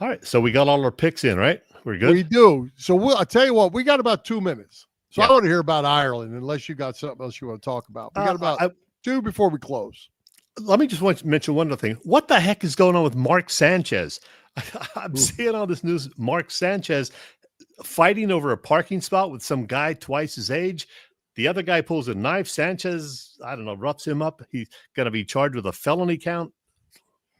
All right. So we got all our picks in, right? We're good. We do. So I'll tell you what, we got about 2 minutes. So Yeah. I want to hear about Ireland, unless you got something else you want to talk about. We got about 2 before we close. Let me just mention one other thing. What the heck is going on with Mark Sanchez? I'm seeing all this news. Mark Sanchez fighting over a parking spot with some guy twice his age. The other guy pulls a knife. Sanchez, I don't know, roughs him up. He's going to be charged with a felony count.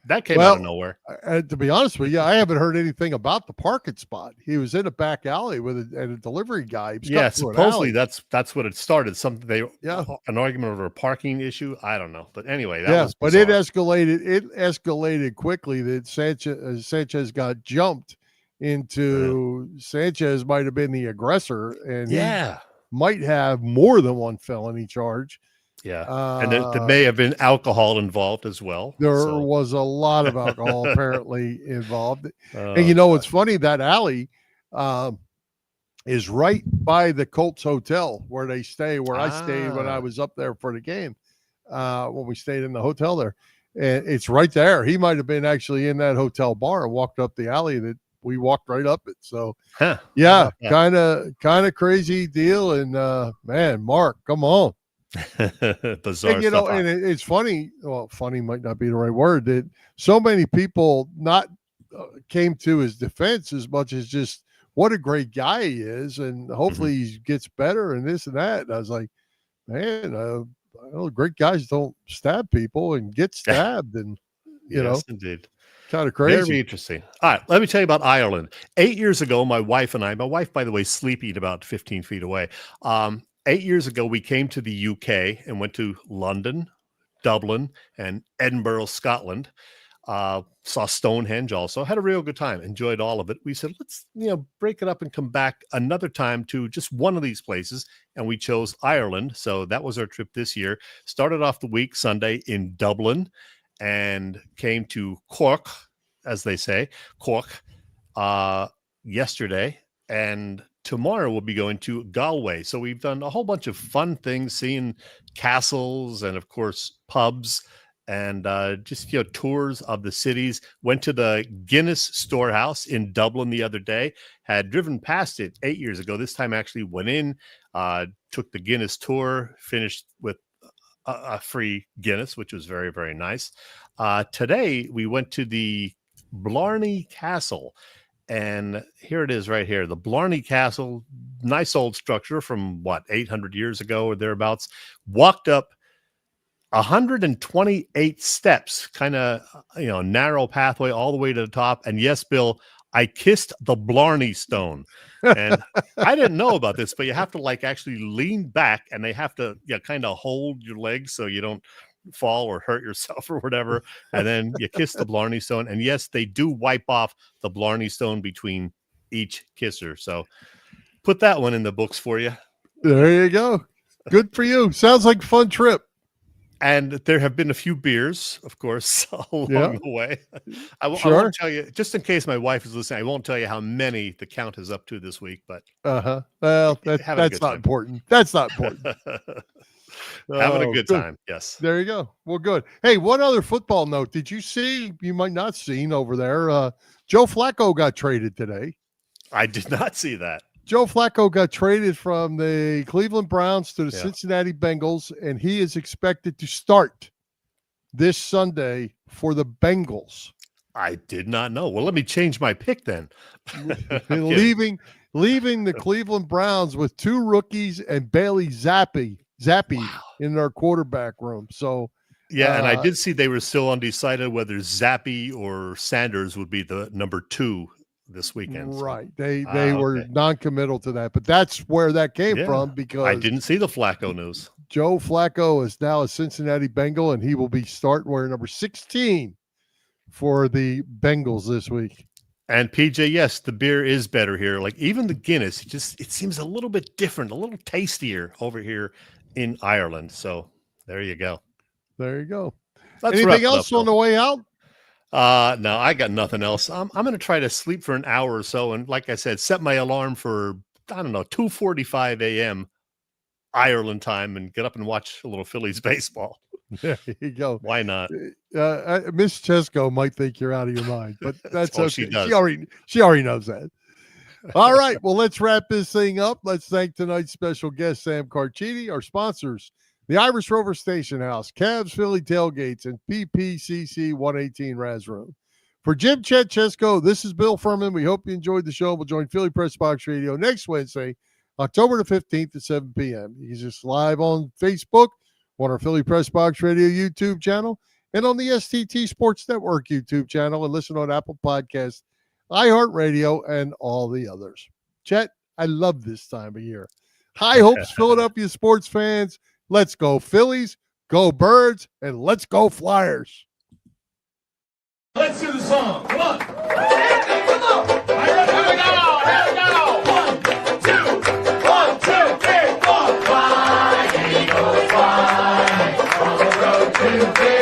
That came out of nowhere. To be honest with you, I haven't heard anything about the parking spot. He was in a back alley with a delivery guy. Yeah, supposedly that's what it started. An argument over a parking issue. I don't know, but anyway, that was bizarre. But it escalated quickly. That Sanchez got jumped into. Sanchez might have been the aggressor, and he might have more than one felony charge. Yeah, and there may have been alcohol involved as well. There was a lot of alcohol apparently involved. And you know, it's funny, that alley is right by the Colts Hotel where they stay, where I stayed when I was up there for the game, when we stayed in the hotel there. And it's right there. He might have been actually in that hotel bar and walked up the alley that we walked right up it. So, kind of crazy deal. And, man, Mark, come on. Bizarre and, stuff. And it's funny. Well, funny might not be the right word. That so many people not came to his defense as much as just what a great guy he is, and hopefully he gets better and this and that. And I was like, man, I know great guys don't stab people and get stabbed, and you know, indeed. Kind of crazy. Very interesting. All right, let me tell you about Ireland. 8 years ago, my wife, by the way, sleeping about 15 feet away. 8 years ago, we came to the UK and went to London, Dublin, and Edinburgh, Scotland. Saw Stonehenge also. Had a real good time. Enjoyed all of it. We said, let's break it up and come back another time to just one of these places. And we chose Ireland. So that was our trip this year. Started off the week Sunday in Dublin and came to Cork, as they say, Cork, yesterday. And tomorrow we'll be going to Galway. So we've done a whole bunch of fun things, seeing castles and, of course, pubs and just tours of the cities. Went to the Guinness Storehouse in Dublin the other day. Had driven past it 8 years ago. This time actually went in, took the Guinness tour, finished with a free Guinness, which was very, very nice. Today we went to the Blarney Castle. And here it is right here. The Blarney Castle, nice old structure from 800 years ago or thereabouts. Walked up 128 steps, kind of, narrow pathway all the way to the top. And yes, Bill, I kissed the Blarney Stone. And I didn't know about this, but you have to actually lean back, and they have to kind of hold your legs so you don't fall or hurt yourself or whatever, and then you kiss the Blarney Stone. And yes, they do wipe off the Blarney Stone between each kisser. So put that one in the books for you. There you go. Good for you. Sounds like a fun trip. And there have been a few beers, of course, along the way. I won't tell you, just in case my wife is listening, I won't tell you how many the count is up to this week, but well, that's not important. That's not important. Having a good time. Yes. There you go. Well, good. Hey, one other football note. Did you see, you might not seen over there, Joe Flacco got traded today. I did not see that. Joe Flacco got traded from the Cleveland Browns to the Cincinnati Bengals, and he is expected to start this Sunday for the Bengals. I did not know. Well, let me change my pick then. leaving the Cleveland Browns with two rookies and Bailey Zappi in their quarterback room. So and I did see they were still undecided whether Zappi or Sanders would be the number 2 this weekend. Right. They were non-committal to that, but that's where that came from, because I didn't see the Flacco news. Joe Flacco is now a Cincinnati Bengal, and he will be starting wearing number 16 for the Bengals this week. And PJ, yes, the beer is better here. Even the Guinness, it seems a little bit different, a little tastier over here in Ireland. So there you go. There you go. Anything else on the way out? No, I got nothing else. I'm going to try to sleep for an hour or so. And like I said, set my alarm for, 2:45 a.m. Ireland time, and get up and watch a little Phillies baseball. There you go. Why not? Miss Chesko might think you're out of your mind, but that's okay. She does. She already knows that. All right. Well, let's wrap this thing up. Let's thank tonight's special guest, Sam Carchidi, our sponsors, the Irish Rover Station House, Cavs Philly Tailgates, and PPCC 118 Raz Room. For Jim, Chet, Chesko, this is Bill Furman. We hope you enjoyed the show. We'll join Philly Press Box Radio next Wednesday, October the 15th at 7 p.m. You can just live on Facebook, on our Philly Press Box Radio YouTube channel, and on the STT Sports Network YouTube channel, and listen on Apple Podcasts, iHeartRadio, and all the others. Chet, I love this time of year. High hopes, Philadelphia sports fans. Let's go Phillies, go Birds, and let's go Flyers. Let's do the song. Come on. Come on. Here we go. 1, 2, 3, 4. Fly, Eagles, fly. On the road to victory.